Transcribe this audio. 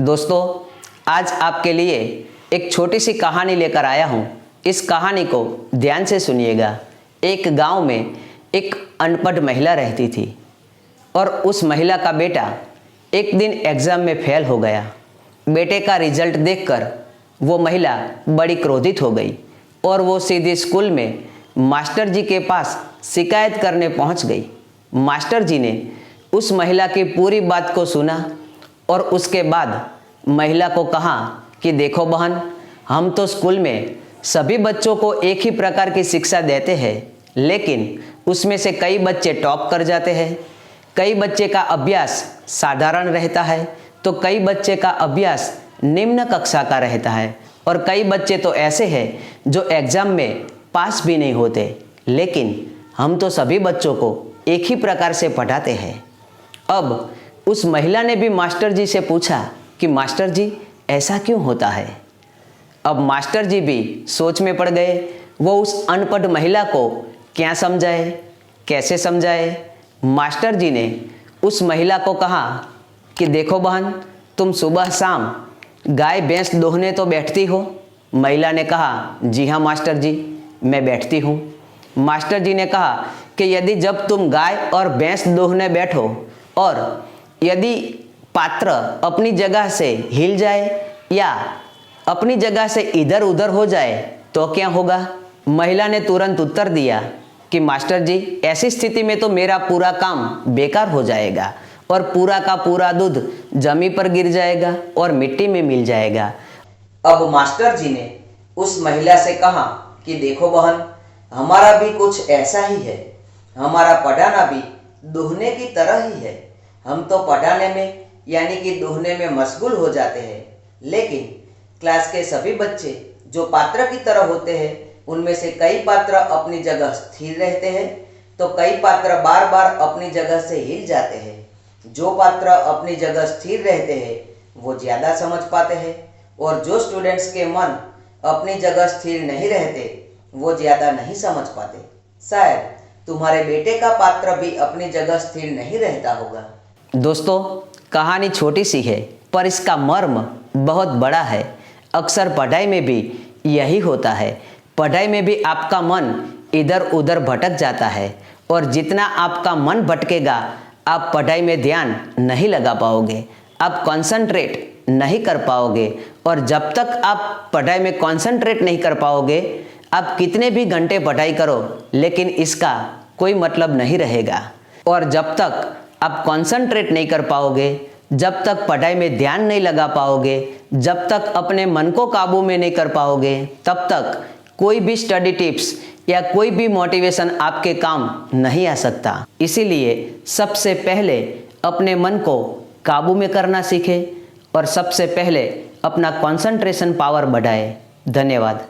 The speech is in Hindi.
दोस्तों, आज आपके लिए एक छोटी सी कहानी लेकर आया हूँ। इस कहानी को ध्यान से सुनिएगा। एक गांव में एक अनपढ़ महिला रहती थी और उस महिला का बेटा एक दिन एग्ज़ाम में फेल हो गया। बेटे का रिजल्ट देखकर वो महिला बड़ी क्रोधित हो गई और वो सीधे स्कूल में मास्टर जी के पास शिकायत करने पहुंच गई। मास्टर जी ने उस महिला की पूरी बात को सुना और उसके बाद महिला को कहा कि देखो बहन, हम तो स्कूल में सभी बच्चों को एक ही प्रकार की शिक्षा देते हैं, लेकिन उसमें से कई बच्चे टॉप कर जाते हैं, कई बच्चे का अभ्यास साधारण रहता है, तो कई बच्चे का अभ्यास निम्न कक्षा का रहता है और कई बच्चे तो ऐसे हैं जो एग्ज़ाम में पास भी नहीं होते। लेकिन हम तो सभी बच्चों को एक ही प्रकार से पढ़ाते हैं। अब उस महिला ने भी मास्टर जी से पूछा कि मास्टर जी, ऐसा क्यों होता है। अब मास्टर जी भी सोच में पड़ गए। वो उस अनपढ़ महिला को क्या समझाए, कैसे समझाए। मास्टर जी ने उस महिला को कहा कि देखो बहन, तुम सुबह शाम गाय भैंस दोहने तो बैठती हो। महिला ने कहा, जी हाँ मास्टर जी, मैं बैठती हूँ। मास्टर जी ने कहा कि यदि जब तुम गाय और भैंस दोहने बैठो और यदि पात्र अपनी जगह से हिल जाए या अपनी जगह से इधर उधर हो जाए तो क्या होगा। महिला ने तुरंत उत्तर दिया कि मास्टर जी, ऐसी स्थिति में तो मेरा पूरा काम बेकार हो जाएगा और पूरा का पूरा दूध जमीन पर गिर जाएगा और मिट्टी में मिल जाएगा। अब मास्टर जी ने उस महिला से कहा कि देखो बहन, हमारा भी कुछ ऐसा ही है। हमारा पढ़ाना भी दोहने की तरह ही है। हम तो पढ़ाने में यानी कि दोहने में मशगूल हो जाते हैं, लेकिन क्लास के सभी बच्चे जो पात्र की तरह होते हैं, उनमें से कई पात्र अपनी जगह स्थिर रहते हैं तो कई पात्र बार बार अपनी जगह से हिल जाते हैं। जो पात्र अपनी जगह स्थिर रहते हैं वो ज़्यादा समझ पाते हैं और जो स्टूडेंट्स के मन अपनी जगह स्थिर नहीं रहते वो ज़्यादा नहीं समझ पाते। शायद तुम्हारे बेटे का पात्र भी अपनी जगह स्थिर नहीं रहता होगा। दोस्तों, कहानी छोटी सी है पर इसका मर्म बहुत बड़ा है। अक्सर पढ़ाई में भी यही होता है। पढ़ाई में भी आपका मन इधर उधर भटक जाता है और जितना आपका मन भटकेगा आप पढ़ाई में ध्यान नहीं लगा पाओगे, आप कंसंट्रेट नहीं कर पाओगे और जब तक आप पढ़ाई में कंसंट्रेट नहीं कर पाओगे, आप कितने भी घंटे पढ़ाई करो लेकिन इसका कोई मतलब नहीं रहेगा। और जब तक आप कंसंट्रेट नहीं कर पाओगे, जब तक पढ़ाई में ध्यान नहीं लगा पाओगे, जब तक अपने मन को काबू में नहीं कर पाओगे, तब तक कोई भी स्टडी टिप्स या कोई भी मोटिवेशन आपके काम नहीं आ सकता। इसीलिए सबसे पहले अपने मन को काबू में करना सीखें और सबसे पहले अपना कंसंट्रेशन पावर बढ़ाएं। धन्यवाद।